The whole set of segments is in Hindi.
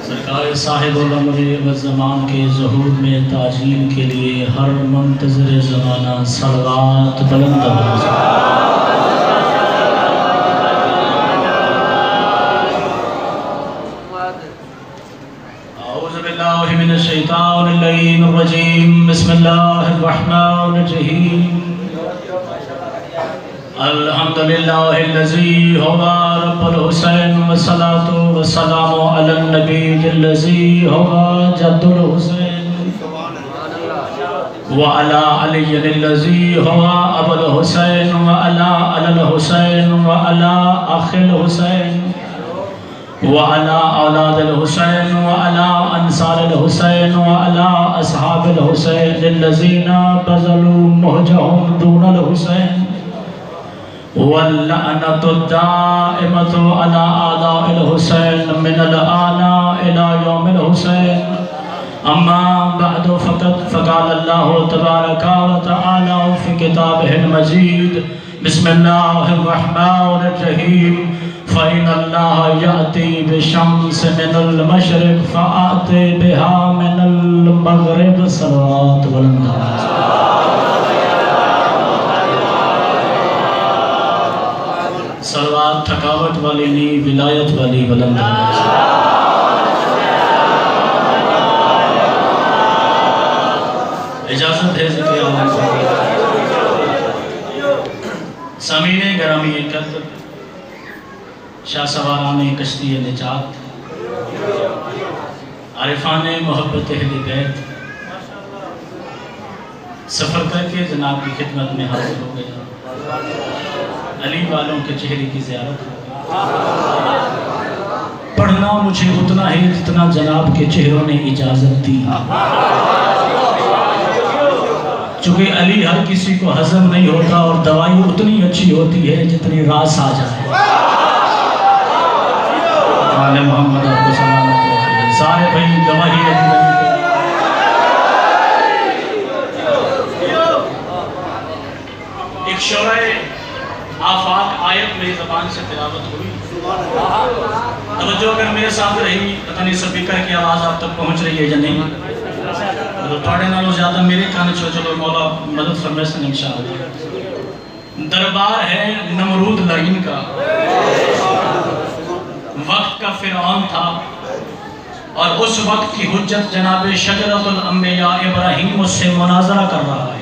सरकार साहिब-उल-अमर व ज़मान के ज़हूर में ताजील के लिए हर मुंतज़िर ज़माना सलवात बुलंद औज़ु बिल्लाहि मिनश शैतानिर रजीम बिस्मिल्लाहिर रहमानिर रहीम अल्हम्दुलिल्लाहिल्लज़ी हुवा रब्बुल हुसैन वस्सलातु वस्सलामु अलन नबिय्यिल्लज़ी हुवा जद्दुल हुसैन व अला अलिय्यिल्लज़ी हुवा अबुल हुसैन व अला अलल हुसैन व अला अखिल हुसैन व अला औलादिल हुसैन व अला अंसारिल हुसैन व अला अस्हाबिल हुसैन अल्लज़ीना बज़लू मुहजहुम दूनल हुसैन वल्लअनतु दाइमतु अला आदाइल हुसैन मिनल आना इला यौमिल हुसैन अम्मा बअदु फ़क़ाल अल्लाहु तबारक व तआला फ़ी किताबिहिल मजीद बिस्मिल्लाहिर रहमानिर रहीम फ़इन्नल्लाह यअती बिशम्स मिनल मशरिक़ फ़अती बिहा मिनल मग़रिब सलवात बुलंद सलवात थकावट वाली नहीं विलायत वाली बुलंद इजाज़त है समीने गरामी कद्र शाह सवाराने कश्ती निजात आरिफाने मोहब्बत अहले बैत सफ़र करके जनाब की खिदमत में हाजिर हो गया। अली वालों के चेहरे की ज़ियारत पढ़ना मुझे उतना ही जितना जनाब के चेहरों ने इजाज़त दी। चूँकि अली हर किसी को हजम नहीं होता और दवाई उतनी अच्छी होती है जितनी रास आ जाए। आले मोहम्मद आपको सलामत रखे। सारे भाई गवाही एक शौराए आफाक आयत मेरी ज़बान से तिलावत हुई। तवज्जो अगर मेरे साथ रही, पता नहीं स्पीकर की आवाज़ आप तक पहुँच रही है या नहीं, तो थोड़े नालों ज़्यादा मेरे कान छो। चलो मौला मदद फरमाए इंशाअल्लाह। दरबार है नमरूद लाइन का, वक्त का फ़िरऔन था और उस वक्त की हुज्जत जनाब शजरतुल अंबिया इब्राहीम उससे मुनाजरा कर रहा है।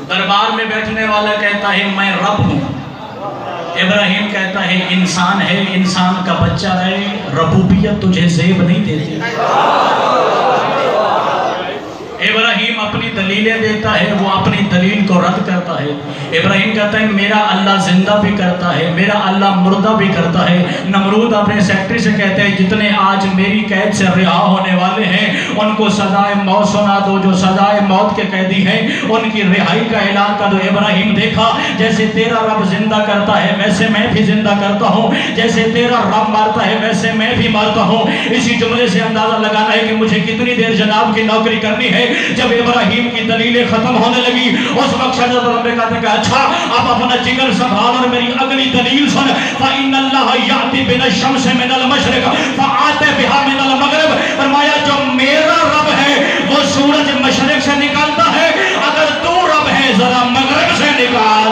दरबार में बैठने वाला कहता है मैं रब हूँ। इब्राहीम कहता है इंसान है, इंसान का बच्चा रहे, रबूबियत तुझे ज़ेब नहीं देती। इब्राहीम अपनी दलीलें देता है, वो अपनी दलील को रद्द करता है। इब्राहीम कहता है मेरा अल्लाह जिंदा भी करता है, मेरा अल्लाह मुर्दा भी करता है। नमरूद अपने सेक्रेटरी से कहते हैं जितने आज मेरी कैद से रिहा होने वाले हैं उनको सजाए मौत सुना दो, जो सजाए मौत के कैदी हैं उनकी रिहाई का ऐलान कर दो। इब्राहीम देखा जैसे तेरा रब जिंदा करता है वैसे मैं भी जिंदा करता हूँ, जैसे तेरा रब मारता है वैसे मैं भी मारता हूँ। इसी जुमले से अंदाजा लगाना है कि मुझे कितनी देर जनाब की नौकरी करनी है। जब इब्राहीम की दलीलें खत्म होने लगी उस वक्त शजरतुल अंबिया कहते हैं अच्छा अब अपना जिगर संभाल और मेरी अगली दलील सुन। फ़इन्नल्लाह याती बिनश्शम्स मिनल मशरिक़ फ़अती बिहा मिनल मग़रिब। फरमाया जो मेरा रब है वो सूरज मशरिक से निकालता है, अगर तू रब है जरा मगरिब से निकाल।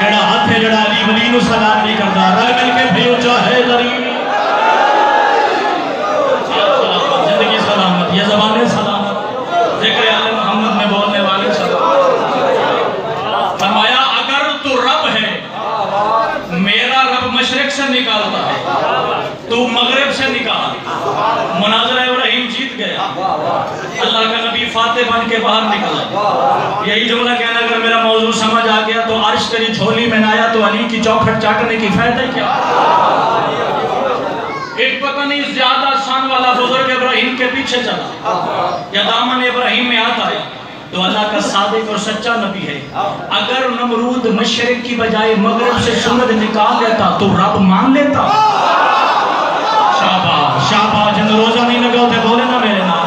केड़ा हाथ है जड़ा अली वली नूं सलाम नहीं करता, रल मिल के भी ऊंचा है दरी जिंदगी सलामत, ये ज़बानें सलामत, ज़िक्र आले मोहम्मद में बोलने वाले सलामत। फरमाया अगर तू रब है, मेरा रब मशरिक से निकालता है, तू मगरिब से निकाल। मुनाज़रा इब्राहीम जीत गया। अल्लाह का नबी फाते बन के बाहर निकला। यही जुमला कहना अगर मेरा मौजूद समझ आ गया तो अर्श तेरी झोली में ना आया तो अली की चौखट चाटने की फायदा क्या। एक पता नहीं ज्यादा शान वाला बुजुर्ग इब्राहीम के पीछे चला या दामन इब्राहीम में हाथ आया तो अल्लाह का सादिक और सच्चा नबी है। अगर नमरूद मशरिक की बजाय मगरिब से सूरज निकाल लेता तो रब मान लेता। शाबाश शाबाश, जिन रोजा नहीं लगा उसे बोले ना मेरे नाम।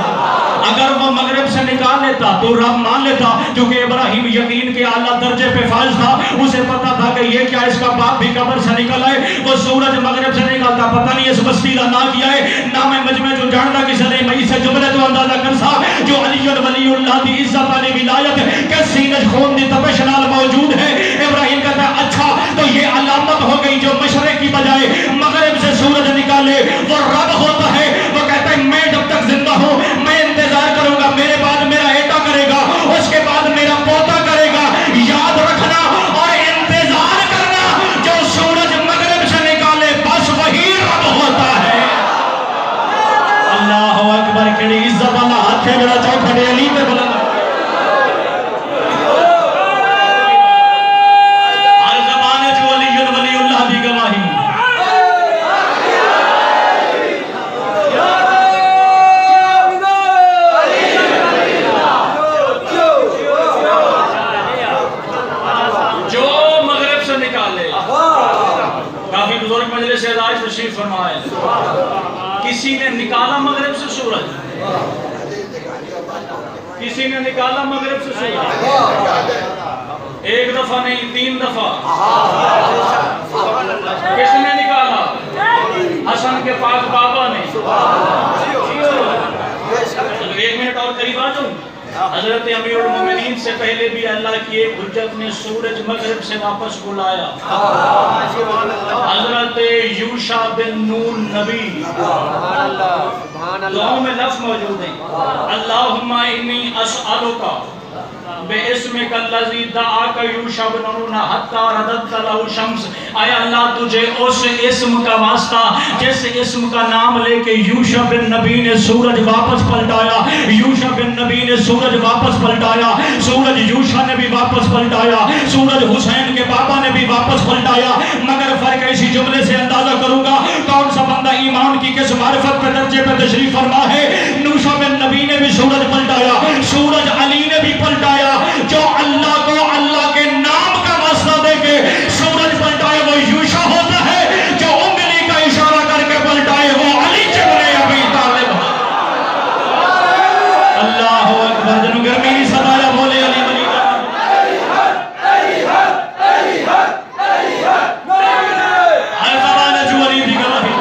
अगर वो मगरिब से निकाल लेता तो रब मान लेता, क्योंकि इब्राहिम यकीन के आला दर्जे पे फाज था। उसे पता था कि ये क्या, इसका बाप भी कब्र से निकल आए। वो सूरज मगरिब से निकलता, पता नहीं इस बस्ती का ना किया है ना मैं मजमे जो जानता कि सने मई से जुमले तो अंदाजा कर सा जो अली वलीउल्लाह दी इज्जत वाली विलायत के सीने खून दी तपिश नाल मौजूद है। इब्राहिम कहता है अच्छा तो ये अलामत हो गई जो मशरिक की बजाय मगरिब से सूरज निकाले वो रब होता है। वो कहता है मैं जब तक जिंदा हूं मैं इंतजार करूंगा, मेरे बाद मेरा बेटा करेगा, उसके बाद मेरा पोता करेगा। याद रखना और इंतजार करना, जो सूरज मगरिब से निकाले बस वही रब होता है। अल्लाह अकबर, केड़ी इज्जत वाला हाथ है मेरा चौखटे अली पे बुलंद। हर ज़माने जो अली वलीउल्लाह दी गवाही। काफी बुजुर्ग मजलिस से आज तशरीफ फरमाए, किसी ने निकाला मगरिब से सूरज, किसी ने निकाला मगरिब से सूरज, एक दफा नहीं 3 दफा। किसने निकाला? हसन के पास बाबा ने। 1 मिनट और करीब आ जाऊं। हजरत अमीरुल मोमिनीन से पहले भी अल्लाह की एक हुज्जत ने सूरज मगरिब से वापस बुलाया। हजरत यूशा बिन नून नबी, दुआओं में लफ्ज़ मौजूद है, अल्लाहुम्मा इन्नी अस्अलुका बेइस्मिकल्लज़ी दआका यूशा बिन नून हत्ता रदद्त लहु शम्स। आय अल्लाह तुझे उस इस्म का वास्ता जिस इस्म का नाम लेके यूशा बिन नबी ने सूरज वापस पलटाया, यूशा बिन नबी ने सूरज वापस पलटाया, सूरज यूशा ने भी वापस पलटाया, सूरज हुसैन के बाबा ने भी वापस पलटाया। मगर फर्क इसी जुमले से अंदाजा करूंगा कौन सा बंदा ईमान की किस मारिफत पे दर्जे पे तशरीफ फरमा है। यूशा बिन नबी ने भी सूरज पलटाया, सूरज अली ने भी पलटाया। जो अल्लाह को अल्लाह के नाम का वास्ता देके सूरज पलटाए वो यूशा होता है, जो उंगली का इशारा करके पलटाए वो अली इब्न अबी तालिब। अल्लाह अकबर, जनु गर्मी नहीं सदाया बोले अली वली हर ज़माने जो अली दी गवाही।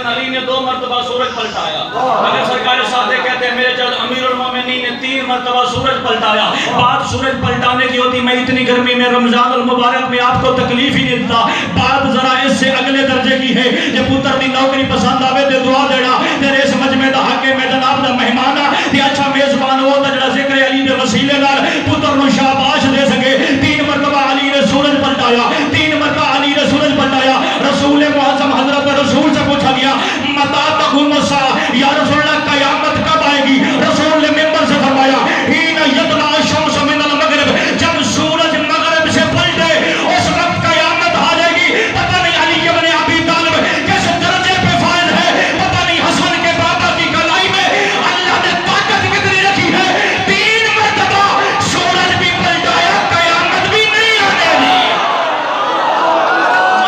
अली ने 2 मरतबा सूरज पलटाया, मगर सरकार सादे कहते हैं मेरे जद अमीरुल मोमिनीन ने 3 मरतबा सूरज पलटाया। बात सूरज पलटाने की होती, मैं इतनी गर्मी में रमजान मुबारक में आपको तकलीफ ही नहीं देता। बात जरा इससे अगले दर्जे की है, जब पुत्र की नौकरी पसंद आवे ते दुआ देना, तेरे इस मजमे दा हक में जनाब दा मेहमान ते अच्छा मेजबान हो ता जड़ा जिक्र अली दे वसीले नाल पुत्र नु शाबाश दे सके। 3 मरतबा अली ने सूरज पलटाया, 3 मरतबा अली ने सूरज पलटाया। रसूल मुअज़्ज़म हजरत रसूल से पूछा गया मता तक़ूमु अस्सा, या रसूल अल्लाह क़यामत कब आएगी? रसूल ने मिंबर से फरमाया हीन यतला शम्स मिनल मगरिब, जब सूरज मगरिब से पलटे उस वक्त क़यामत आ जाएगी। पता नहीं अली इब्न अबी तालिब किस दर्जे पे फाइज है, पता नहीं हसन के बाबा की कलाई में अल्लाह ने ताकत कितनी रखी है। 3 मरतबा सूरज भी पलटाया, क़यामत भी नहीं आने दी।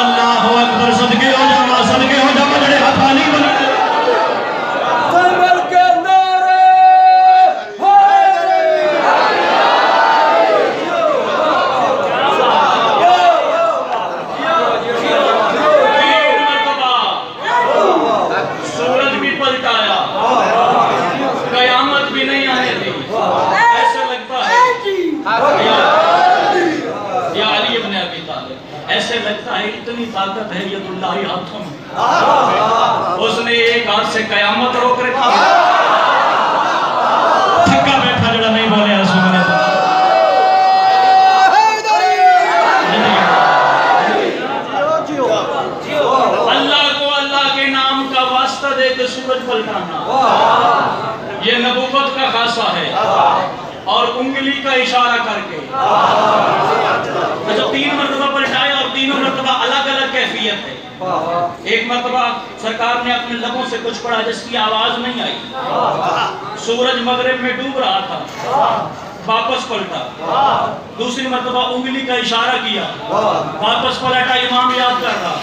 अल्लाह अकबर, सदके हो जावा, सदके हो जावा जड़े हाथ वाली बनी। सूरज भी पलटाया, कयामत भी नहीं आने दी। ऐसा लगता है या अली इब्न अबी तालिब, ऐसे लगता है इतनी ताकत है यदुल्लाही हाथों में, उसने एक हाथ से कयामत रोक रखी। थका बैठा जड़ा नहीं बोले सुनने अल्लाह को अल्लाह के नाम का वास्ता दे के सूरज पलटाना, ये नबूवत का खासा है। और उंगली का इशारा करके तो 3 मरतबा पलटाया और तीनों मरतबा अलग अलग कैफियत है। एक मरतबा सरकार ने अपने लबों से कुछ पढ़ा जिसकी आवाज नहीं आई, सूरज मगरिब में डूब रहा था, वापस पलटा, दूसरी मर्तबा उंगली का इशारा किया, वापस पलटा, इमाम याद कर रहा,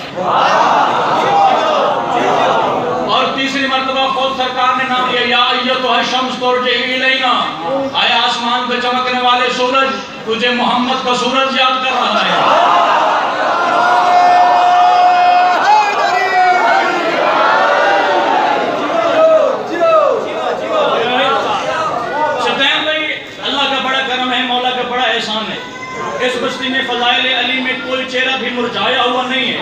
और तीसरी मर्तबा खुद सरकार ने नाम लिया, या अय्युहा शम्स तुरजी इलैना, आए आसमान पे चमकने वाले सूरज, तुझे मोहम्मद का सूरज याद कर रहा है। इस बस्ती में फज़ाइल अली में कोई चेहरा भी मुरझाया हुआ नहीं है,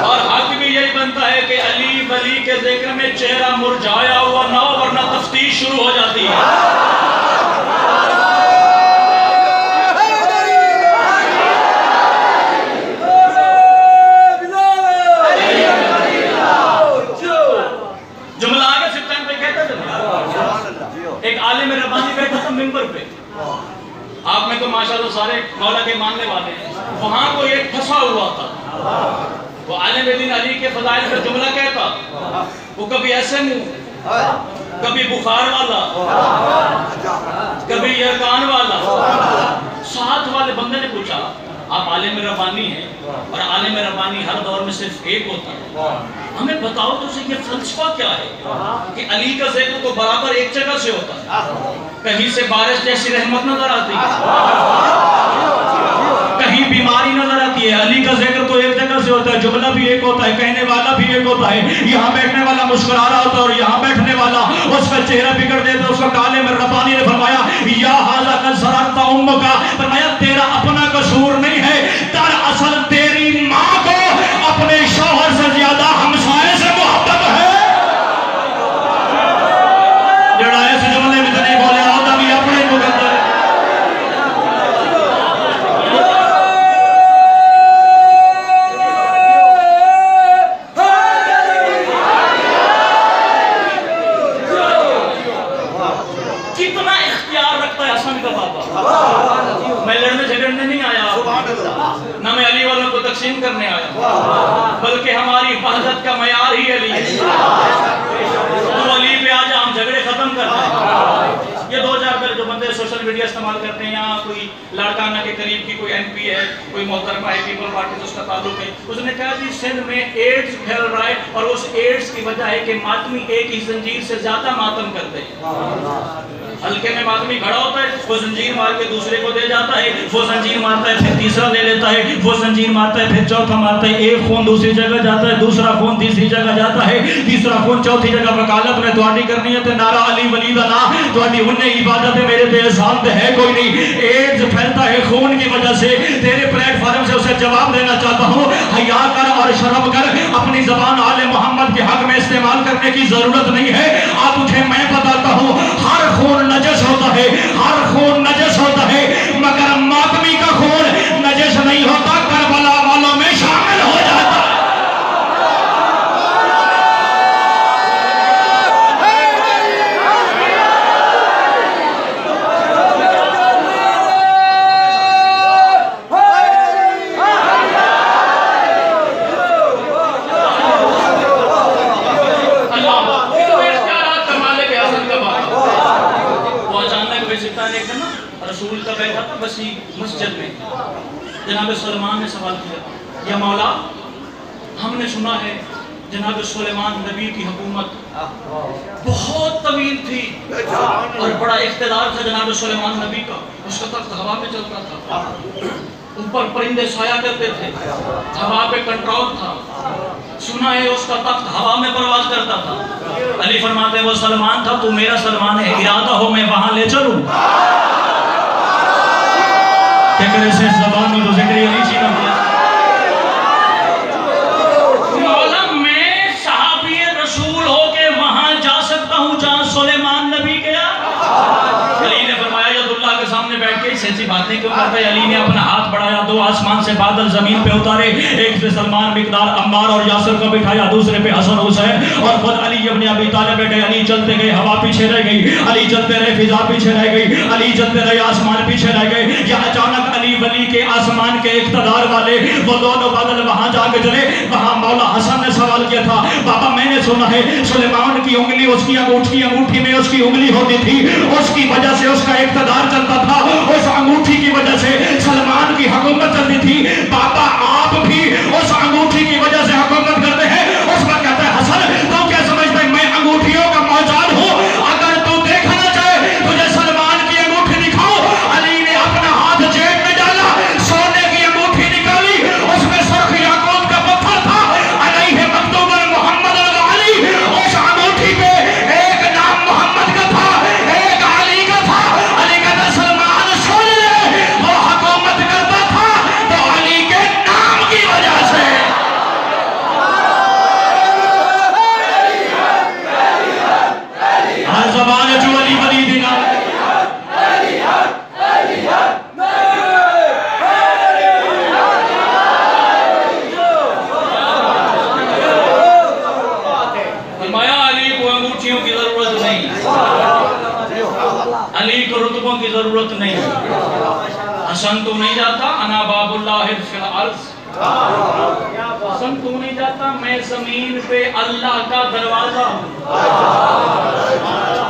और हक भी यही बनता है कि अली वली के जिक्र में चेहरा मुरझाया हुआ ना हो, वरना तफ्तीश शुरू हो जाती है। जुमला आगे से टाइम पे कहता था, एक आलिम रब्बानी बैठा था मिंबर पे, आप में तो माशाअल्लाह सारे मौला के मानने वाले हैं, वहां को एक फंसा हुआ था, वो आलिम दिन अली के फज़ाइल का जुमला कहता, वो कभी ऐसे मुंह, कभी बुखार वाला, कभी यरकान वाला। साथ वाले बंदे ने पूछा, आप आलिम रब्बानी हैं और आलिम रब्बानी हर दौर में सिर्फ एक होता है, हमें बताओ तो सही ये फलसफा क्या है कि अली का जिक्र तो बराबर एक जगह से होता है, कहीं से बारिश जैसी रहमत नजर आती है, कहीं बीमारी नजर आती है, अली का जिक्र तो एक जगह से होता है, जुमला भी एक होता है, कहने वाला भी एक होता है, यहाँ बैठने वाला मुस्कुरा रहा होता है और यहाँ बैठने वाला उसका चेहरा बिगड़ देता। उसका काले में रब्बानी ने फरमाया, या हाज़ा कल सराता उम्म का, फरमाया तेरा अपना कसूर नहीं है, दरअसल तेरी माँ को अपने शौहर से ज्यादा हमसाये से मोहब्बत है। जड़ा इस जुमले में नहीं बोले आदम ही अपने मुकद्दर कितना इख्तियार रखता है हसन का बाबा। मैं लड़ने झगड़ने नहीं आया, ना मैं अली वालों को तकसीम करने आया, बल्कि हमारी वहदत का मयार ही अली है। तो अली पे आज हम झगड़े खत्म करते हैं। ये 2000 पहले जो बंदे सोशल मीडिया इस्तेमाल करते हैं, यहाँ कोई लाड़काना के करीब की कोई MP है, कोई मोहतरमा है, पीपल पार्टी से उसका ताल्लुक है, उसने कहा जी सिंध में एड्स फैल रहा है और उस एड्स की वजह है कि मातमी एक ही जंजीर से ज्यादा मातम करते हैं। हल्के में मातमी खड़ा होता है, वो जंजीर मार के दूसरे को दे जाता है, वो जंजीर मारता है फिर तीसरा ले लेता है, वो जंजीर मारता है फिर चौथा मारता है, एक खून दूसरी जगह जाता है, दूसरा खून तीसरी जगह जाता है, तीसरा खून चौथी जगह। वकालत ने तुहाडी करनी है ते नारा अली वली दा ना, तुहाडी उन्ने इबादत है, मेरे ते एहसान ते है कोई नहीं। एड्स फैलता है खून की वजह से, तेरे प्लेटफॉर्म से उसे जवाब देना चाहता हूँ, हया कर और शर्म कर, अपनी जबान आले मोहम्मद के हक में इस्तेमाल करने की जरूरत नहीं है। आ तुझे मैं बताता हूँ, हर खून नजस होता है, हर खून नजस होता है, मगर मातमी का खून नजस नहीं होता, करबला वालों में शामिल हो जाता है। रसूल का बैठा था बसी मस्जिद में, जनाब सुलेमान ने सवाल किया, या मौला हमने सुना है जनाब सुलेमान नबी की हुकूमत बहुत तवील थी और बड़ा इख्तिदार था जनाब सुलेमान नबी का, उसका तख्त हवा में चलता था, ऊपर परिंदे सोया करते थे, हवा पे कंट्रोल था, सुना है उसका तख्त हवा में परवाज करता था। अली फरमाते वो सलमान था, तू मेरा सलमान है, इरादा हो मैं वहां ले चलूं। से ज़बान में तो ज़िक्र अली जी ना बोला, मौला मैं सहाबी रसूल हो के वहां जा सकता हूं जहां सुलेमान नबी गया। अली ने फरमाया यदुल्लाह के सामने बैठ के ऐसी बातें क्यों करता है। अली ने अपना हाथ बढ़ाया, दो आसमान से बादल जमीन पे उतारे, एक पे सलमान, मिकदार, अम्मार और यासिर को बिठाया, दूसरे पे हसन हुसैन और खुद अली इब्न अबी तालिब बैठे। अली चलते गए, हवा पीछे रह गई, अली चलते रहे, फिजा पीछे रह गई, अली चलते रहे, आसमान पीछे रह गए। या अचानक अली वली के आसमान के इख्तिदार वाले वो दोनों बादल वहां जाके चले। वहां मौला हसन ने सवाल किया था, बाबा मैंने सुना है सुलेमान की उंगली उसकी अंगूठी में उसकी उंगली होती थी, उसकी वजह से उसका इक़्तिदार चलता था, उस अंगूठी की वजह से सलमान की हुकूमत चलती थी। बाबा आप भी उस अंगूठी की वजह से हुकूमत करते हैं। उस पर कहता है हसन तू क्या समझता है मैं अंगूठियों का मौजाद हूँ? अगर तू देखना चाहे तुझे सलमान की अंगूठी दिखाओ। अली ने अपना हाथ जेब में डाला, सोने की अंगूठी निकाली, उसमें सुर्ख याकूत का पत्थर था, अलैहि मक्तूबन मोहम्मद अली। उस अंगूठी पे एक नाम मोहम्मद का था, एक अली का था। अली कहता सलमान सुन ले, वो हुकूमत करता था तो अली के नाम की वजह से। हर ज़बान जो अली वली देना अली को रुतबों की जरूरत नहीं। हसन तू नहीं जाता अना बाबुल्लाह फिल अर्ज़, हसन तू नहीं जाता मैं जमीन पे अल्लाह का दरवाजा हूँ।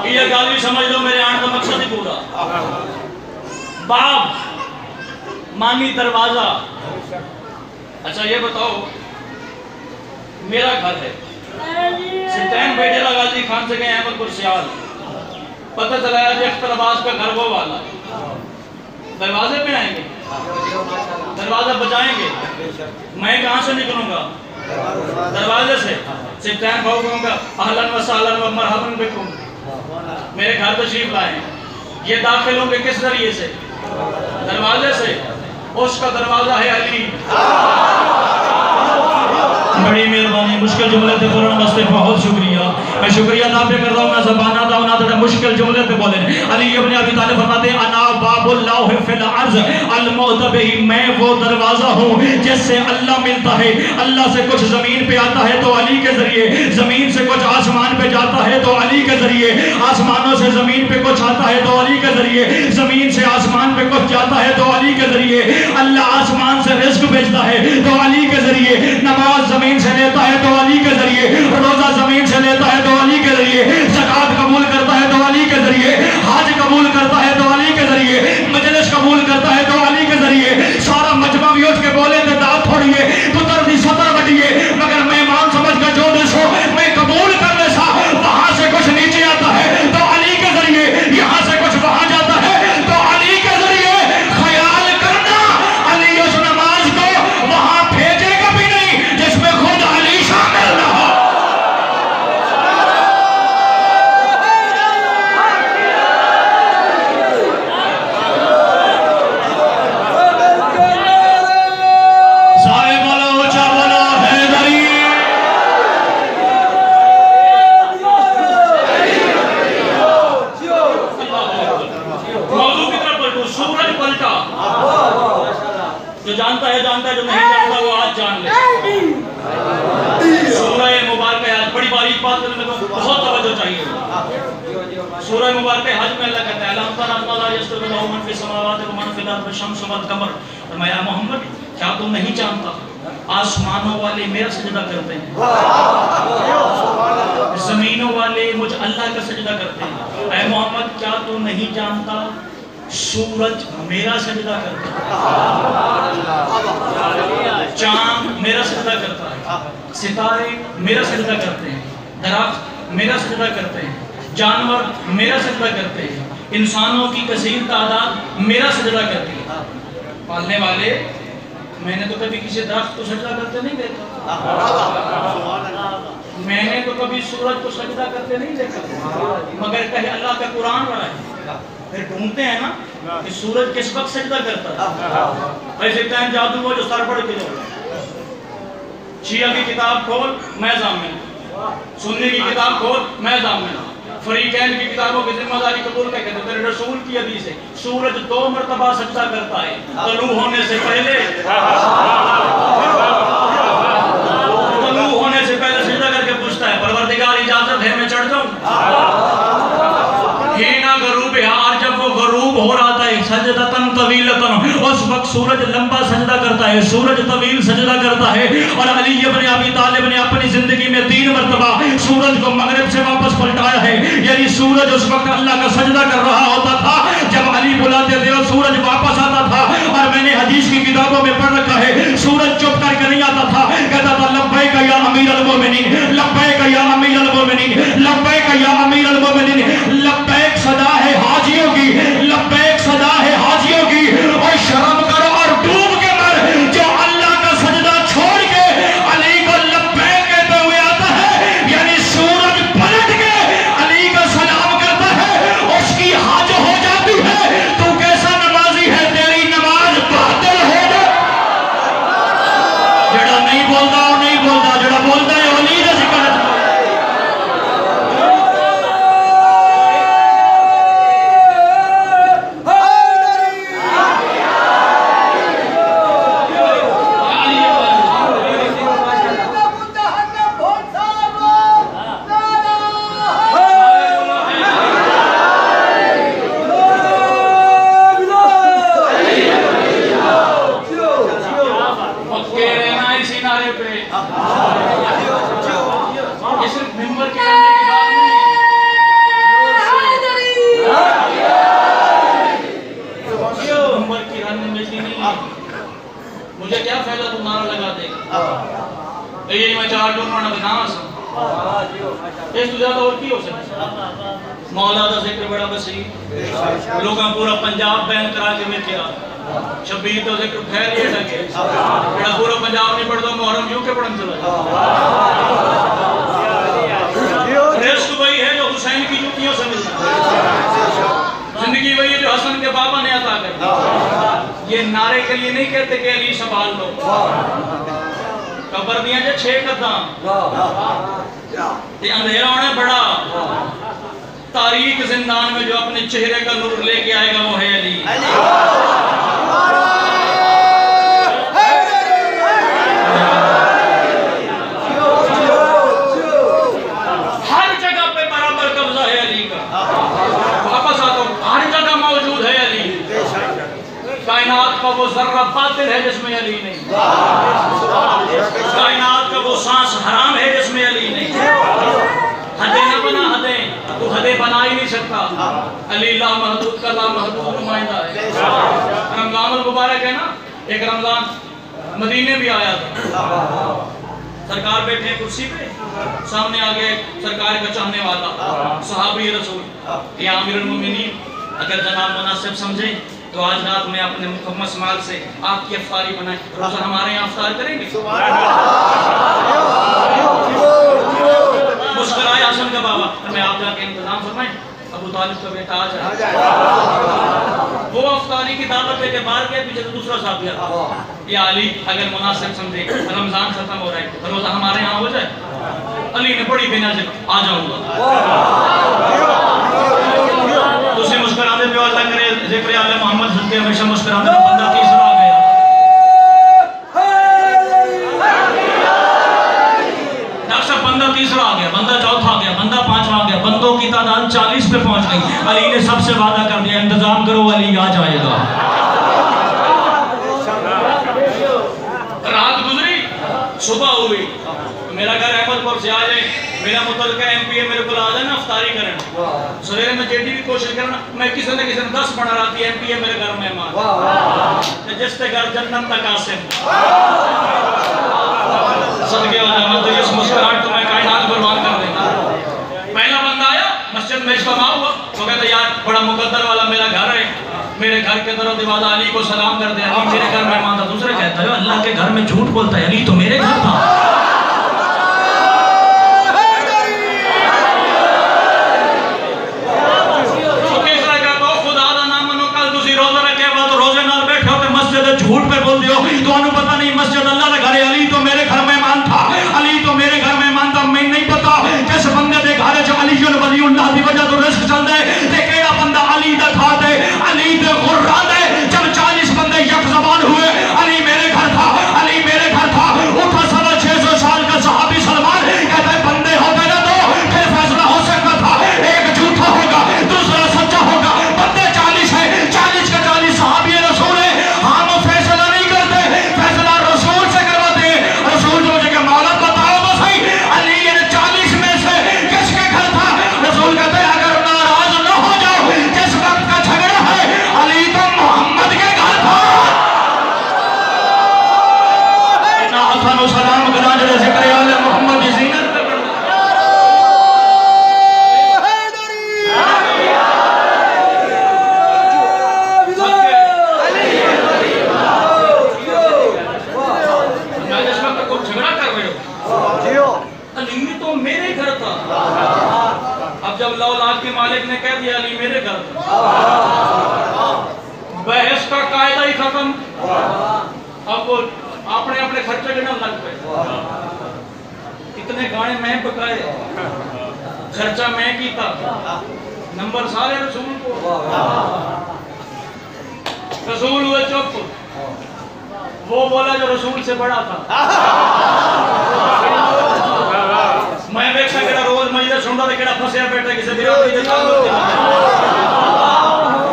ये गाली समझ लो, मेरे आने का मकसद ही पूरा। बाब मानी दरवाजा। अच्छा ये बताओ, मेरा घर है, सिल्तान बेटेला गाजी खान से गए अहमद कुर्सियाल, पता चला कि अख्तर अब्बास का घर वो वाला है। दरवाजे पे आएंगे, दरवाजा बजाएंगे, मैं कहाँ से निकलूंगा? दरवाजे से। सिल्तान भाव कहूँगा अहलन व सहलन व मरहबन बिकुम, मेरे घर तशरीफ लाए। ये दाखिल होंगे किस जरिए से? दरवाजे से। उसका दरवाजा है अली। बड़ी मेहरबानी, मुश्किल जुमले थे बोलने वास्ते बहुत शुक्रिया। मैं शुक्रिया ना पे कर रहा हूँ, ना ज़बाना था ना तो मुश्किल जुमले पे बोले। अली इब्न अबी तालिब फरमाते हैं अना बाबुल्लाह फिल अर्ज़ अल मुतबी, मैं वो दरवाज़ा हूँ जिससे अल्लाह मिलता है। अल्लाह से कुछ ज़मीन पे आता है तो अली के ज़रिए, ज़मीन से कुछ आसमान पे जाता है तो अली के ज़रिए, आसमानों से ज़मीन पे कुछ आता है तो अली के ज़रिए, ज़मीन से आसमान पे कुछ जाता है तो अली के ज़रिए, अल्लाह आसमान से रिज़्क़ भेजता है तो अली के ज़रिए, नमाज ज़मीन से लेता है तो अली के ज़रिए, रोज़ा ज़मीन से लेता है तो अली के ज़रिए, ज़कात कबूल करता है तो अली के ज़रिए, हज कबूल करता है तो अली के ज़रिए, मजलिस कबूल करता है तो अली के ज़रिए। सारा मजमा भी उठ के बोले तो दांत फोड़िए, पुत्र दी सतर बटिए, मगर मेहमान समझ कर जो देशो मैं कबूल कर ले सा, वहां से कुछ नीचे आता है तो अली के ज़रिए, यहाँ से कुछ वहां जाता है तो अली के ज़रिए। ख्याल करना अली उस नमाज को वहां भेजेगा भी नहीं जिसमें खुद अली शामिल न हो। जो जानता है जानता है, जो नहीं जानता वो आज जान ले। सूरह मुबारक आज बड़ी बारीक बात करने में तो बहुत तवज्जो चाहिए। सूरह मुबारक हज में अल्लाह कहता है अल्लाह ताला यस्तवी लहु मन फिस समावाति व मन फिल अर्द वश-शम्सु वल-क़मर, फरमाया मोहम्मद क्या तुम नहीं जानता आसमानों वाले मेरा सजदा करते हैं, जमीनों वाले मुझ अल्लाह का सजदा करते हैं। ऐ मोहम्मद क्या तू नहीं जानता सूरज मेरा सजदा करता है, चांद मेरा सजदा करता है, सितारे मेरा सजदा करते हैं, दरख्त मेरा सजदा करते हैं, जानवर मेरा सजदा करते हैं, इंसानों की कसीर तादाद मेरा सजदा करती है। पालने वाले मैंने तो कभी किसी दरख्त को सजदा करते नहीं देखा, मैंने तो कभी सूरज को सजदा करते नहीं देखा, मगर कहीं अल्लाह का कुरान रहा है। फिर ढूंढते हैं ना कि सूरज किस वक्त सजदा करता है। ऐसे टाइम जादू वो जो सर पड़ के लो, शिया की किताब खोल मैं जामिन, सुन्नी की किताब खोल मैं जामिन, फरीकैन की किताबों की जिम्मेदारी कबूल करके तो तेरे रसूल की हदीस है सूरज 2 मरतबा सजदा करता है, तलू होने से पहले, तलू होने से पहले सजदा करके पूछता है परवरदिगार इजाजत है मैं चढ़ जाऊं। हीना गरूब यार जब वो गरूब हो रहा था सजदतन तवीला तवीलतन, उस वक्त सूरज लंबा सजदा करता है, सूरज तवील सजदा करता है। और अली इब्न अबी तालिब ने अपनी जिंदगी में 3 मरतबा सूरज को मगरिब से वापस पलटाया है। यानी सूरज उस वक्त अल्लाह का सजदा कर रहा होता था जब अली बुलाते थे और सूरज वापस आता था। और मैंने हदीस की किताबों में पढ़ रखा है, सूरज चुप करके नहीं आता था, कहता था लब्बैक या अमीर अल मोमिनीन, लब्बैक या अमीर अल मोमिनीन, लब्बैक या अमीर अल मोमिनीन। लब्बैक सदा है हाजियों की, लब्बैक सदा है हाजियों की। और शर्म करो और डूब के मर जो अल्लाह का सजदा छोड़ के अली को लब्बैक कहते हुए आता है। यानी सूरज पलट के अली का सलाम करता है, उसकी हाज हो जाती है। तू कैसा नमाजी है, तेरी नमाज बातिल हो जाए। जड़ा नहीं बोलता और नहीं बोलता, जड़ा बोलता है अली का जिक्र। मुझे क्या फायदा तुम नारा लगा देगा, ये मैं 4 टूर्नामेंट दिखावा इस तो ज्यादा और की हो सकता। मौला दा जिक्र बड़ा वसी, लोगों पूरा पंजाब बैन करा के वेखिया, शबीर तो जिक्र फैल ही लगे, बड़ा पूरा पंजाब नहीं पढ़ता, मुहर्रम यूं के पढ़न चला रिस्क वही है जो हुसैन की जुतियों से मिलता है, जिंदगी वही है जो हसन के बाबा ने अता करी। ये नारे के लिए नहीं कहते कि अली संभाल लो, कबर दिया जे 6 कदम अंधेरा होने बड़ा, तारीख जिंदान में जो अपने चेहरे का नूर लेके आएगा वो है अली। हर जगह पे बराबर कब्जा है अली का। वापस आता हूं, हर जगह मौजूद है अली। कायनात का वो जर्रा बातिल है जिसमें अली नहीं, कायनात का वो सांस हराम है जिसमें अली नहीं। हदें न बना, हदें तू हदें बना ही नहीं सकता। अली ला महदूद का ला महदूद नुमाइंदा है। रमजान मुबारक है ना, एक रमजान मदीने भी आया था, सरकार बैठे कुर्सी पे, सामने आ गए सरकार का चाहने वाला सहाबी रसूल या अमीरुल मोमिनीन, अगर जनाब मुनासिब समझे तो आज रात में अपने मुकम्मस माल से आपकी अफ्तारी बनाए, रोजा हमारे यहाँ अफ्तार करेंगे। मुस्कुराए हसन का बाबा, मैं आप जाके इंतजाम फरमाएं, अबू तालिब का बेटा आ जाए। वो अफ्तारी की दावत लेके बाहर गया, पीछे से दूसरा साहब गया, या अली अगर मुनासिब समझे रमजान खत्म हो रहा है, रोजा हमारे यहाँ हो जाए। अली ने बड़ी बेनाजिब आ जाऊंगा। उसे मुस्कुराने पे अल्लाह करे जिक्र आले मोहम्मद सल्लल्लाहु हमेशा मुस्कुराने पे बंदा तीसरा आ गया। डॉक्टर साहब बंदा तीसरा आ गया, बंदा चौथा आ गया, बंदा पांचवा आ गया, बंदों की तादाद 40 पे पहुंच गई। अली ने सबसे वादा कर दिया, इंतजाम करो अली आ जाएगा। रात गुजरी, सुबह हुई, मेरा घर अहमदपुर से आ जाए, मेरा मुतलका एमपी है, मेरे को आ जाए ना अफ्तारी करना। सवेरे में जेडी भी कोशिश करना, मैं किसी न किसी 10 बना रहा थी, एमपी है मेरे घर मेहमान, जिसके घर जन्नत तक आसिम सदके वाला इस मुस्कुराहट तो मैं कायनात कुर्बान कर देना। पहला बंदा आया, मस्जिद में इज्तिमा हुआ, वो कहता यार बड़ा मुकद्दर वाला मेरा घर है, मेरे घर के तरफ दरवाजा अली को सलाम कर दे, अली मेरे घर मेहमान था। दूसरे कहता है अल्लाह के घर में झूठ बोलता है, अली तो मेरे घर था। झूठ पे बोल दियो तो पता नहीं मस्जिद अल्लाह का घर है, अली तो मेरे घर मेहमान था, अली तो मेरे घर मेहमान था। मैं नहीं पता किस बंदे दे घर च अली वलीउल्लाह दी वजह तो रिस्क चल दे ते केड़ा बंदा अली दा खाते अली दे गुर्रा दे। जब 40 बंदे एक जबान हुए, अली मेरे घर था, अली मेरे घर था। उठा 650 साल का सहाबी सलमान कहता है बंदे हो गए ना दो, फिर फैसला हो सकता था, एक झूठा होगा दूसरा सच्चा होगा। बंदे 40 है, 40 के 40 सहाबी रसूल हाथानो सलाम करा जरे जिक्र आले मोहम्मद की ज़ीनत पे झगड़ा कर रहे हो अली तो मेरे घर था। अब जब लौलाद के मालिक ने कह दिया अली मेरे घर था, बहस का कायदा ही खत्म। अब वो अपने अपने खर्चे गिनने लग पे। इतने गाने मैं पकाए, खर्चा मैं कीता, नंबर सारे रसूल को। रसूल हुए चुप, वो बोला जो रसूल से बड़ा था। मैं देखा केड़ा रोज मजलिस सुनदा ते केड़ा फसया बैठा किसी बिरादरी दे ताल्लुक ते।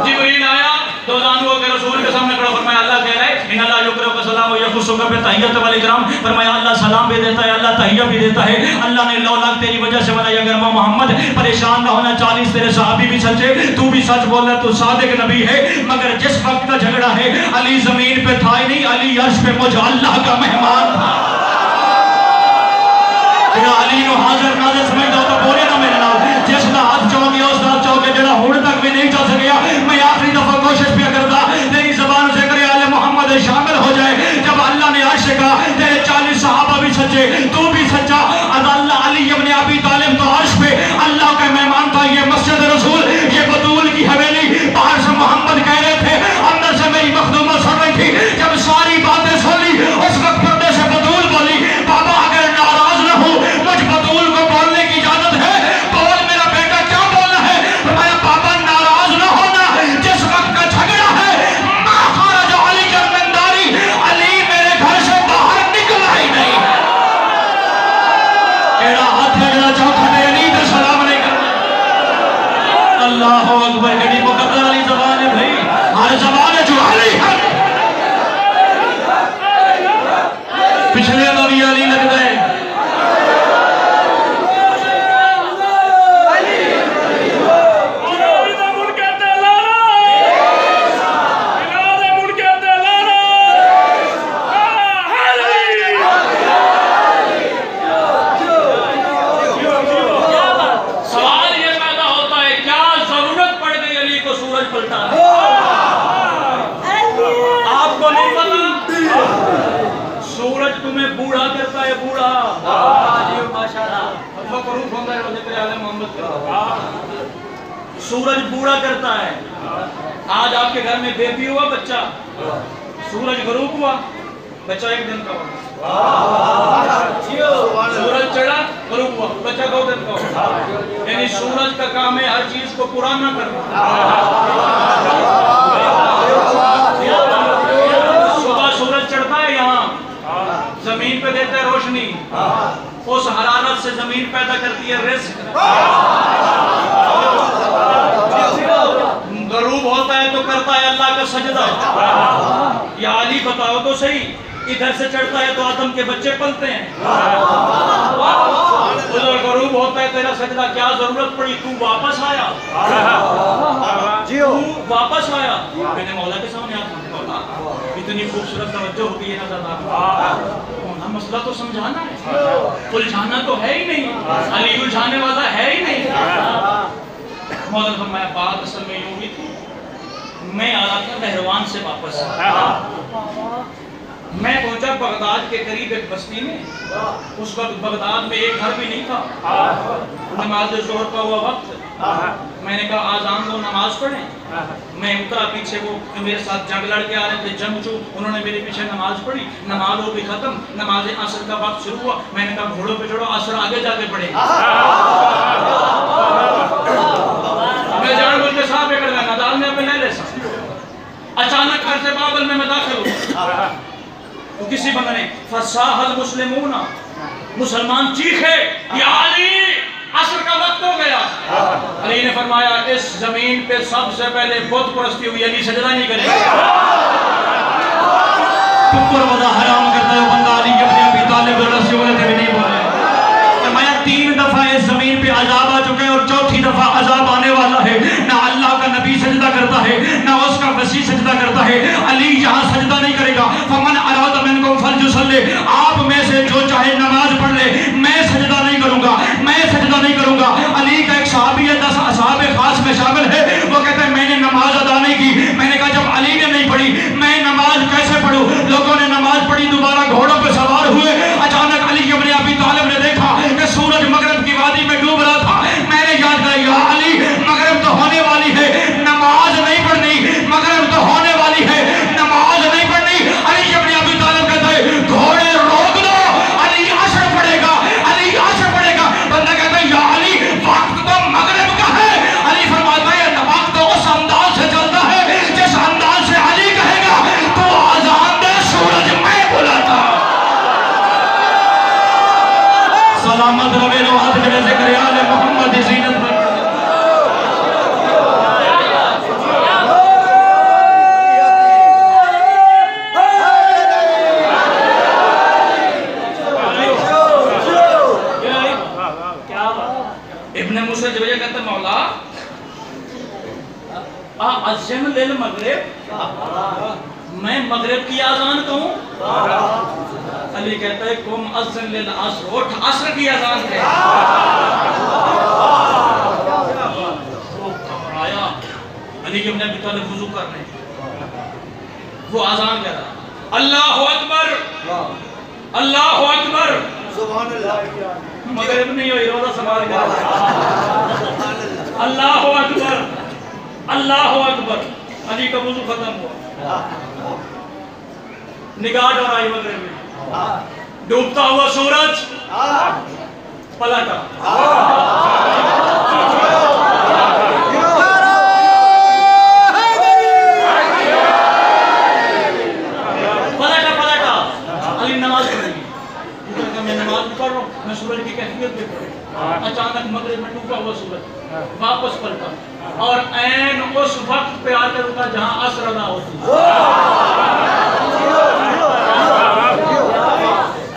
जिब्रील आया तो जानवो के रसूल के सामने खड़ा फरमाया अल्लाह कह रहा है इन अल्लाह युकरम व सलाम व यखुसुका बि तहियत वल इकराम। फरमाया अल्लाह सलाम भी देता है, अल्लाह तहियत भी देता है। अल्लाह ने लौलाद तेरी वजह से बनाया। अगर मोहम्मद परेशान ना होना, 40 तेरे सहाबी भी सच्चे, तू भी सच बोल रहा, तू सादिक नबी है। मगर जिस वक्त का झगड़ा है अली जमीन पे था ही नहीं, अली अर्श पे मुझ अल्लाह का मेहमान था। अली नु हाजिर नाज़िर समझदा तो बोले ना मेरे नाल, जिसदा हाथ चौके उस दा चौके जेड़ा हुण तक भी नहीं चल सकिया। मैं आखिरी दफा कोशिश भी करदा तेरी ज़बान से करे आले मोहम्मद शामिल हो जाए। जब अल्लाह ने अर्श का तेरे 40 सहाबा भी सच्चे, तू भी सच्चा। अल्लाह अली इब्न अबी तालिब तो अर्श पे अल्लाह का मेहमान था। ये मस्जिद रसूल, ये बतूल की हवेली, बाहर से मोहम्मद कह रहे थे, अंदर से मेरी मखदूमा सुन रही थी। जब सारी बातें सुन ली उस वक्त पर्दे से बतूल बोली, बाबा अगर नाराज न हो मुझ बतूल को बोलने की इजाजत है, बोल मेरा बेटा क्या बोलना है। मैं पापा नाराज न होना, जिस वक्त का झगड़ा है अली जन्नदारी, अली मेरे घर से बाहर निकला ही नहीं। केड़ा हाथ है जरा चौथा दे अली पे सलाम नहीं करना। अल्लाह अकबर, केड़ी मुकद्दर अली ज़बान है भाई, हर ज़बान है जो अली है। पिछले तो भी अली लगता है। सूरज तुम्हें बूढ़ा करता है, बूढ़ा। सूरज बूढ़ा करता है। आज आपके घर में बेबी हुआ बच्चा, सूरज गरूब हुआ, बच्चा 1 दिन का हुआ। सूरज चढ़ा गरूब हुआ, बच्चा 2 दिन का हुआ। यानी सूरज का काम है हर चीज को पुराना करना। सुबह सूरज चढ़ता है, यहाँ जमीन पे देता है रोशनी, उस हरारत से जमीन पैदा करती है रिस्क। गरूब होता है तो करता है अल्लाह का सजदा। या अली बताओ तो सही, इधर से चढ़ता है तो आदम के बच्चे पलते हैं। उधर गरूब होता है तेरा सजदा, क्या जरूरत पड़ी, तू वापस आया, तू वापस आया। मैंने मौला के सामने मौला इतनी खूबसूरत तवज्जो होगी है नजर ना, मसला तो समझाना है, उलझाना तो है ही नहीं। अली उलझाने वाला है ही नहीं। मौला फरमाया बात असल में यूं ही थी, मैं आ रहा था नहरवान से वापस, मैं पहुंचा बगदाद के करीब एक बस्ती में। उस वक्त बगदाद में एक घर भी नहीं था। नमाज ज़ोहर का हुआ वक्त, मैंने कहा आज़ान दो, नमाज पढ़ें। मैं उतरा पीछे, वो मेरे साथ जंग लड़के आ रहे थे, जंगजू, उन्होंने मेरे पीछे नमाज पढ़ी। नमाज हो गई खत्म, नमाज असर का वक्त शुरू हुआ। मैंने कहा घोड़ों पे चढ़ो, असर आगे जाके पढ़े। मैं जान बोल के साहब कर लेना दाल में ले ले। अचानक घर से बाबल में मैं दाखिल हूँ तो किसी बंदे ने फसाहल मुस्लिमूना, मुसलमान चीखे, या अली असर का वक्त हो गया। अली ने फरमाया इस जमीन पे सबसे पहले बुत परस्ती हुई, अली सजदा नहीं करेगा। कुकुर वदा हराम करता है बंदा, अली इब्न अबी तालिब रसूल से भी नहीं बोले। फरमाया 3 दफा इस जमीन पे अजाब आ चुके हैं और चौथी दफा अजाब आने वाला है। ना अल्लाह का नबी सजदा करता है, ना उसका वसी सजदा करता है। अली यहाँ सजदा नहीं करेगा। फमन अराद मिनकुम फल युसल्ली, आप में से जो चाहे नमाज पढ़ ले, मैं सजदा नहीं करूंगा, मैं सजदा नहीं करूंगा। अली का एक सहाबी है, 10 असहाबे खास में शामिल है, वो कहता है मैंने नमाज अदा नहीं की। मैंने कहा जब अली ने नहीं पढ़ी मैं नमाज कैसे पढ़ूं? लोगों ने नमाज पढ़ी, दोबारा घोड़ों पे सवार हुए। अचानक अली इब्न अबी तालिब ने देखा कि सूरज मगरिब की वादी में डूब रहा था। मैंने याद किया, या अली मगरिब तो होने वाली है, नमाज नहीं पढ़नी, मगरिब तो होने वाली है, नमाज नहीं पढ़नी। अली इब्न अबी तालिब कहता है घोड़े रोक दो, अली असर पड़ेगा, अली असर पड़ेगा। बंदा कहता है या अली वक्त तो मगरिब का है। अली फरमाता है वक्त उस अंदाज से चलता है जिस अंदाज से अली कहेगा तो आजान दे, सूरज मैं बुलाता। सलामत रवे लो हाथ खड़े से करे आले मोहम्मद जीनत में। इब्ने मूसा जवैया कहते मौला अज़्ज़न लिल मगरिब, मैं मगरिब की आजान कहूं? अली कहता है कुम अज़्ज़न लिल अस्र, उठ अस्र की आजान कह। वो घबराया। अली के अपने पिता ने वुजू कर रहे, वो आजान कह रहा अल्लाहु अकबर, अल्लाहु अकबर, सुभान अल्लाह। मगरिब नहीं हुई, रोजा संभाल कर अल्लाहु अकबर, अल्लाहु अकबर। अली का वुजू खत्म हुआ, निगाह डराई मगरिब में, डूबता हुआ सूरज पलटा। पलटा अली नमाज पढ़ेगी, मैं नमाज पढ़ रहा हूँ, मैं सूरज की कैफियत देख रहा हूँ। अचानक मगरिब में डूबा हुआ सूरज वापस पलटा और ऐन उस वक्त पे आकर रुका जहां असर अदा होती।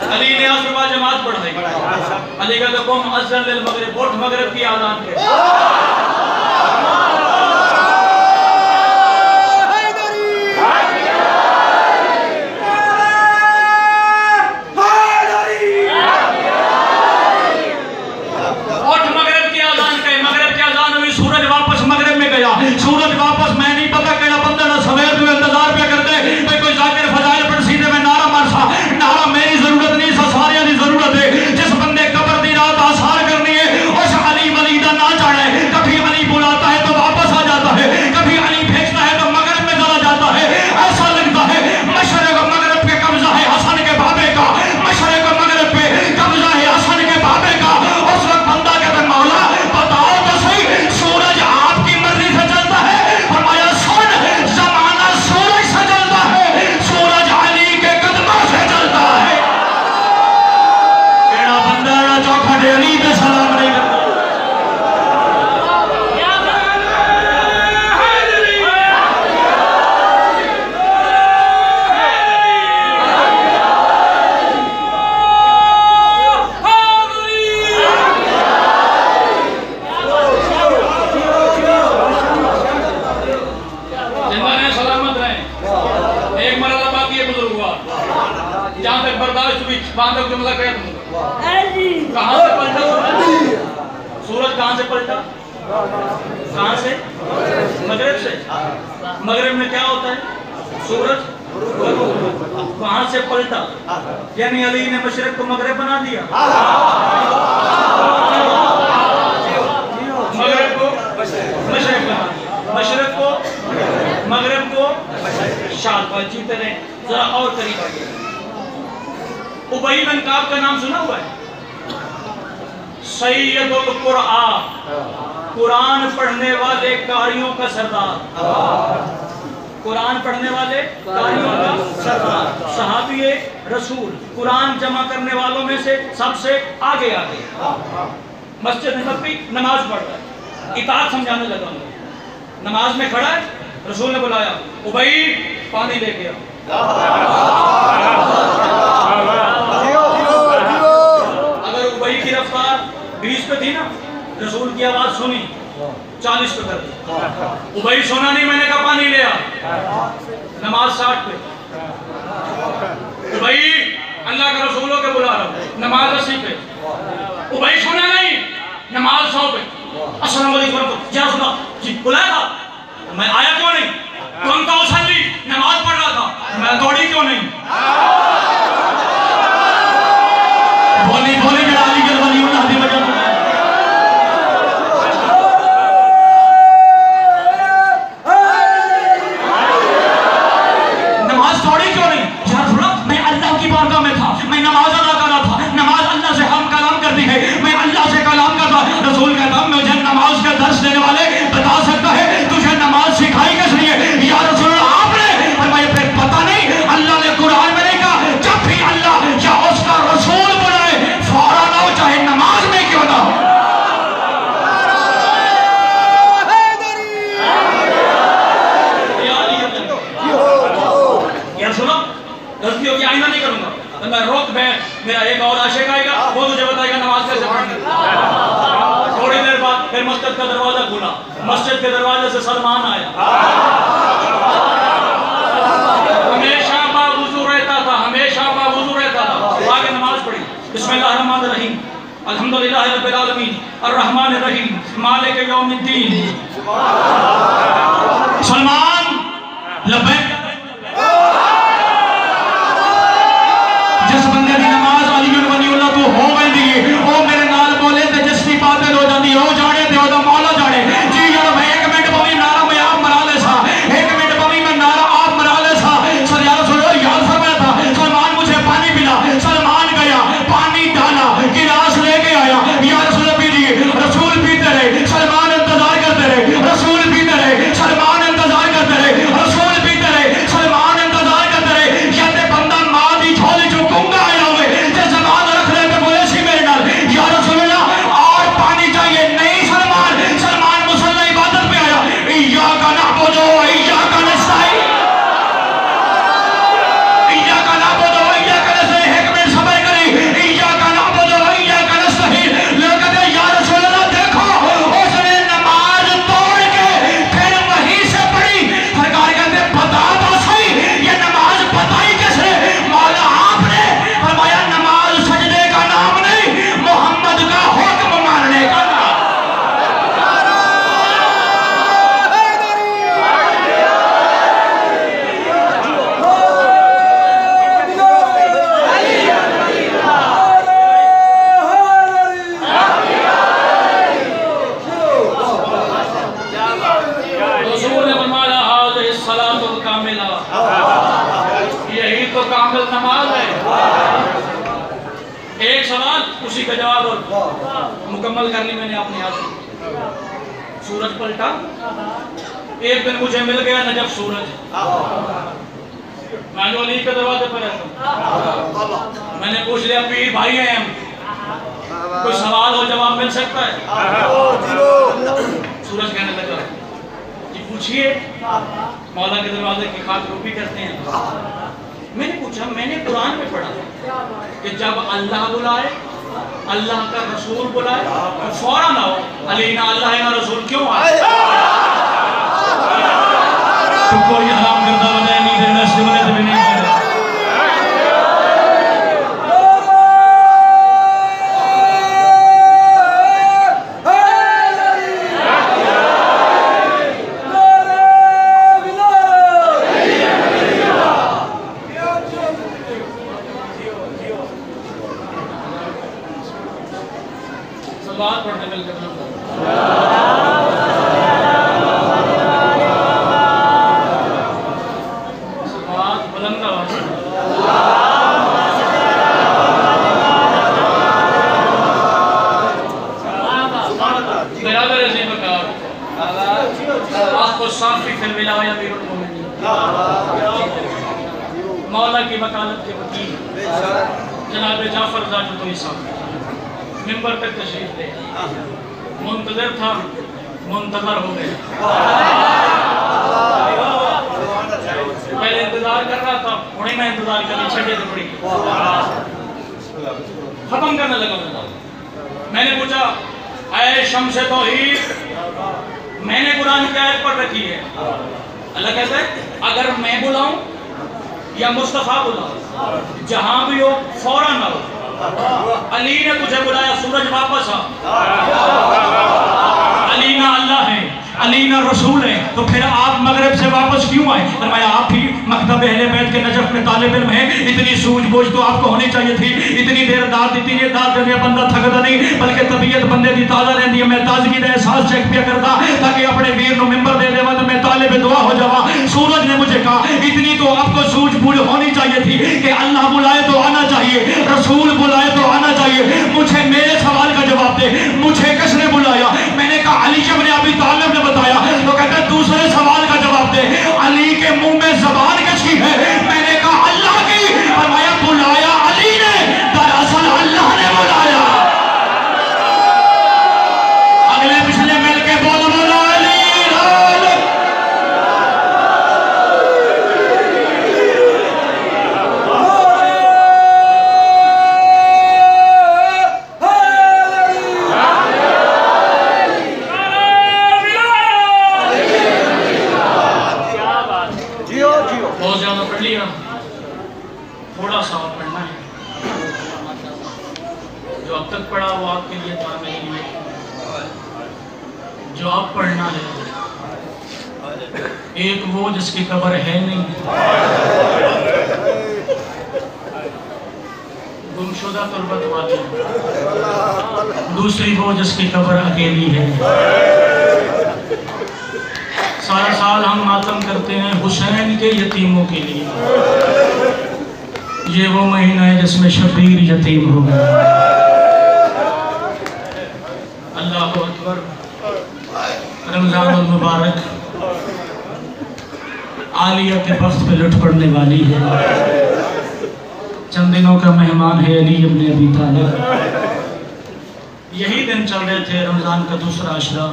अली ने असर बाद जमात पढ़ाई। अली का तो कौम अज़्ज़न लिल मगरिब, उठ मगरिब की आजान के। सूरज वापस, मैं नहीं पता केड़ा बंदा ना सवेर तो इंतजार पे करते भाई कोई जाकर फजाइल पढ़ सीधे में नारा मार सा। नारा मेरी जरूरत नहीं सा, सारियां दी जरूरत है। जिस बंदे कब्र दी रात आसार करनी है उस अली वली दा ना जाने। कभी अली बुलाता है तो वापस आ जाता है, कभी अली भेजता है तो मगरिब में चला जाता है। ऐसा लगता है मशरिक मगरिब पे कब्जा है हसन के बाबे का, मशरिक मगरिब पे कब्जा है हसन के बाबे का। उस वक्त बंदा कहता है मौला बताओ तो सही, सूरज आपकी मर्जी से चलता है? फरमाया सुन, ज़माना सूरज से चलता है, सूरज अली के कदमों से चलता है। केड़ा बंदा ना चौखा दे अली पे सलाम नहीं करता। जहां तक बर्दाश्त हुई वहां तक जुमला कह दूंगा। कहां से पलटा सूरज? कहां से पलटा? कहां से? मगरिब से। मगरिब में क्या होता है? सूरज कहां से पलटा? यानी अली ने मशरिक को मगरिब बना दिया, मगरिब को मशरिक बना दिया, मशरिक को मगरिब को शाबाश। जीते रहे, जरा और करीब आ गया। उबई बिन काब का नाम सुना हुआ है? सैयदुल कुरआन, कुरान पढ़ने वाले कारियों का सरदार, कुरान पढ़ने वाले कारियों का सरदार, सहाबी रसूल, कुरान जमा करने वालों में से सबसे आगे आगे। मस्जिद नबवी नमाज पढ़ रहा है, इताअत समझाने लगा। नमाज में खड़ा है, रसूल ने बुलाया उबई पानी लेके आओ। अगर उबई की रफ्तार 20 पे थी ना, रसूल की आवाज सुनी 40 पे कर दी। उबई सुना नहीं, मैंने कहा पानी ले आ। नमाज 60 पे। उबई नमाज 80 पे, उबई सुना नहीं, नमाज 100 पे। अस्सलाम वालेकुम या सुना जी बुलाया था, मैं आया क्यों नहीं? तुम तो उछली नमाज पढ़ रहा था, मैं दौड़ी क्यों नहीं? बोली बोली जलाली के वली उन्हें हदी वजह नमाज दौड़ी क्यों नहीं? यार सुना, मैं अल्लाह की बारगाह में था, मैं नमाज अदा कर रहा था, नमाज अल्लाह से हम कलाम करती है, मैं अल्लाह से कलाम करता। रसूल कहता मुझे नमाज का दर्श देने वाले बता सकता है तुझे नमाज सिखाई किस लिए? या रसूल आपने। और मैं फिर पता नहीं, अल्लाह ने कुरान में नहीं कहा जब भी अल्लाह या उसका रसूल बुलाए फौरन आओ, चाहे नमाज में क्यों ना हो। यार सुनो, गलतियों की आइंदा नहीं करूंगा। तो मैं रोक बैठ, मेरा एक और आशिक आएगा, वो तुझे बताएगा नमाज कैसे पढ़नी। थोड़ी देर बाद फिर मस्जिद का दरवाजा खुला, मस्जिद के दरवाजे से सलमान आया। हमेशा बावुज़ू रहता था, हमेशा बावुज़ू रहता था। आगे नमाज पढ़ी, बिस्मिल्लाहिर्रहमानिर्रहीम, अल्हम्दुलिल्लाहि रब्बिल आलमीन, अर्रहमानिर रहीम, मालिक यौमिद्दीन। सलमान लब्बैक। जिस बंदे की नमाज अली वलीउल्लाह तो हो गई, वो मेरे नाल बोले तो जिसकी बातें हो जाती हो जाने ते ओदा मौला जाने। जी यार मैं 1 मिनट पवी नारा मैं आप मरा ले सा, 1 मिनट पवी मैं नारा आप मरा ले सा। सर यार सुनो, याद फरमाया था सलमान मुझे पानी पिला, सलमान गया पानी डाला, गिलास लेके आया, या रसूल पीजिए। रसूल पीते रहे, सलमान इंतजार करते रहे, रसूल पीते रहे, सलमान इंतजार करते रहे, रसूल पीते रहे, सलमान इंतजार करते रहे। कहते बंदा मां दी झोली चो गुंगा आया हुए ते जबान रख ले पे बोले सी मेरे नाल या रसूलल्लाह और पानी चाहिए। नहीं सलमान, सलमान मुसल्ला इबादत पे आया। इय्याका नअबुदु व इय्याका नस्तईन, इय्याका नअबुदु व इय्याका नस्तईन। 1 मिनट सब्र करें। इय्याका नअबुदु व इय्याका नस्तईन। लोग कहते या रसूलल्लाह देखो उसने नमाज तोड़ के फिर वहीं से पढ़ी। सरकार कहते बता तो सही ये नमाज बताई किसने? मौला आपने। फरमाया नमाज सजदे का नाम नहीं, मोहम्मद का हुक्म मानने का नाम। रसूल ने फरमाया हाज़िहि सलातुल कामिला, यही तो कामिल नमाज है। एक सवाल उसी का जवाब और मुकम्मल करनी मैंने अपने हाथ में। सूरज पलटा, एक दिन मुझे मिल गया नजफ सूरज, मैं जो अली के दरवाजे पर रहता, मैंने पूछ लिया पीर भाई हैं हम, कोई सवाल हो जवाब मिल सकता है? सूरज कहने लगा जी पूछिए। मौला के दरवाजे की खातिर भी करते हैं। मैंने पूछा, मैंने कुरान में पढ़ा कि जब अल्लाह बुलाए, अल्लाह का रसूल बुलाए तो फौरन आओ। अली ना अल्लाह है ना रसूल क्यों आए? तो कोई हराम करता वजह नहीं देना से नहीं बात पढ़ने मिल करना बात बुलंद आवाज बिरादर अज़ीम बकार आपको साफी फिल मिलाया अमीरुल मोमिनीन मौला की वकालत के वकील जनाब जाफर ज़ाजुद्दीन साहब मिंबर तक तशरीफ ले। मुंतजर था, मुंतजर हो गया। पहले इंतजार कर रहा था, थोड़ी मैं इंतजार करनी छठे से पड़ी खत्म करने लगा। मैंने पूछा ऐ शम्स तौहीद, मैंने कुरान की आयत पढ़ रखी है। अल्लाह कहता है अगर मैं बुलाऊं या मुस्तफा बुलाऊं, जहां भी हो फौरन आओ। अली ने तुझे बुलाया, सूरज वापस आ। अली ना अल्लाह है, अली ना रसूल है, तो फिर आप मगरिब से वापस क्यों आए? फरमाया आप ही मकतब अहले बैत के नजफ में तालिब इल्म है, इतनी सूझबूझ तो आपको होनी चाहिए थी। इतनी देर दाद दी, ये दाद देने बंदा थकदा नहीं, बल्कि तबीयत बंदे की ताज़ा रहती है। मैं ताजगी का एहसास चेक पिया करता ताकि अपने वीर को मिंबर दे देवा तो मैं तालिब दुआ हो जावा। सूरज ने मुझे कहा इतनी तो आपको सूझबूझ होनी चाहिए थी कि अल्लाह बुलाए तो आना चाहिए, रसूल बुलाए तो आना चाहिए। मुझे मेरे सवाल का जवाब दे, मुझे किसने बुलाया? मैंने कहा अली इब्न अबी तालिब ने बताया। तो कहता दूसरे सवाल का जवाब दे, अली के मुंह में जबान कैसी है? मैंने कहा अल्लाह की। फरमाया बुलाया अली ने, दरअसल अल्लाह ने बुलाया। अगले पिछले मिलके बोल बोला अली थोड़ा सा और पढ़ना है। जो अब तक पढ़ा वो आपके लिए था, मेरे लिए। जो अब पढ़ना है, एक वो जिसकी कब्र है नहीं, गुमशुदा तुर्बत वाली, दूसरी वो जिसकी कब्र अकेली है। सारा साल हम मातम करते हैं हुसैन के यतीमों के लिए, ये वो महीना है जिसमें शबीर यतीम हो गया। अल्लाह अकबर। रमजान मुबारक आलिया के वक्त पे लुट पड़ने वाली है। चंद दिनों का मेहमान है अली इब्न अबी तालिब। यही दिन चल रहे थे, रमजान का दूसरा अशरा।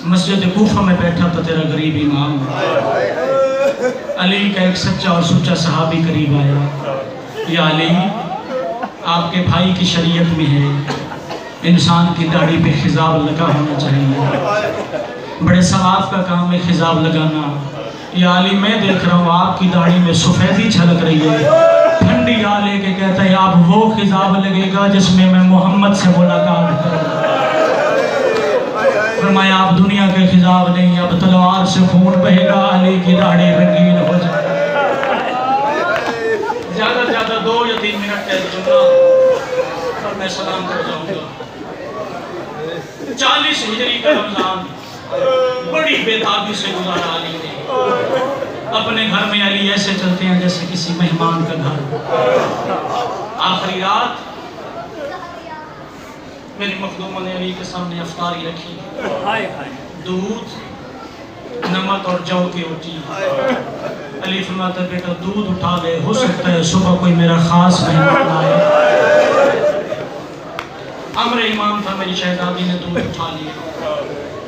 मस्जिद कूफा में बैठा था तेरा गरीब इमाम। अली का एक सच्चा और सुच्चा सहाबी करीब आया। या अली, आपके भाई की शरीयत में है इंसान की दाढ़ी पे खिजाब लगा होना चाहिए, बड़े सवाब का काम है खिजाब लगाना। या अली, मैं देख रहा हूँ आपकी दाढ़ी में सफ़ेदी झलक रही है। ठंडी आ लेके कहता है आप वो खिजाब लगेगा जिसमें मैं मोहम्मद से मुलाकात करूँ। फरमाया आप दुनिया के खिजाब नहीं, अब तलवार से खून बहेगा, अली की दाढ़ी रंगीन हो जाए। ज्यादा से ज्यादा 2 या 3 मिनट कह दूंगा और मैं सलाम कर जाऊंगा। 40 हिजरी का रमजान बड़ी बेताबी से गुजारा अली ने। अपने घर में अली ऐसे चलते हैं जैसे किसी मेहमान का घर। आखिरी रात मेरी मखदूमा ने अली के सामने अफ्तारी रखी, दूध, नमक और जौ की रोटी। अली फरमाता बेटा दूध उठा ले, हो सकता है सुबह कोई मेरा खास मेहमान आए। अमर इमाम था, मेरी शहजादी ने दूध उठा लिया।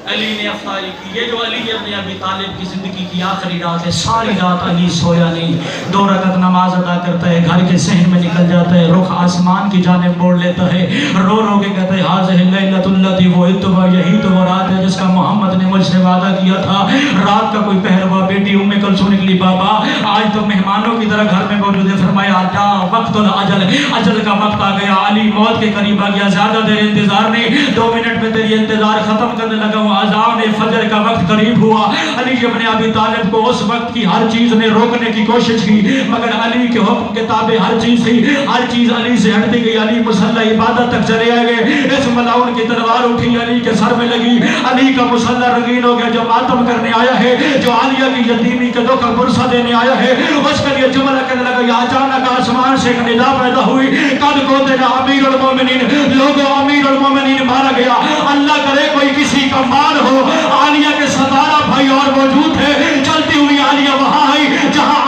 अली ने अफ्तारी की। ये जो अली इब्न अबी तालिब की ज़िंदगी की आखिरी रात है, सारी रात अली सोया नहीं। 2 रकात नमाज अदा करता है, घर के सहन में निकल जाता है, रुख आसमान की जानिब मोड़ लेता है, रो रो के कहता है हाज़िहि लैलतुल्लती वुइदतुहा, यही तो वो रात है जिसका मोहम्मद ने मुझसे वादा किया था। रात का कोई पहर हुआ, बेटी उम्मे कुलसूम निकली, बाबा आज तो मेहमानों की तरह घर में मौजूद है। फरमाया जा वक्तुल अजल, अजल का वक्त आ गया। अली मौत के करीब आ गया, ज़्यादा देर इंतज़ार नहीं, 2 मिनट में तेरी इंतज़ार ख़त्म करने लगा हूँ। अज़ान फजर का वक्त करीब हुआ। अली इब्न अबी तालिब को उस वक्त की हर चीज ने रोकने की कोशिश की, मगर अली के हुक्म के ताबे हर चीज थी, हर चीज अली से हटती गई। अली मुसल्ला इबादत तक चले गए। इस मलाउन की तलवार उठी, अली के सर में लगी। अली का मुसल्ला रंगीन हो गया। जो मातम करने आया है, जो आलिया की यतीमी के दुख का पुरसा देने आया है, उसके लिए जुमला कहने लगा। अचानक आसमान से एक निदा पैदा हुई, कद को तेरा अमीरुल मोमिनीन, लोगों अमीरुल मोमिनीन मारा गया। अल्लाह करे कोई किसी का माल हो। आलिया के 17 भाई और मौजूद थे। चलती हुई आलिया वहां आई जहां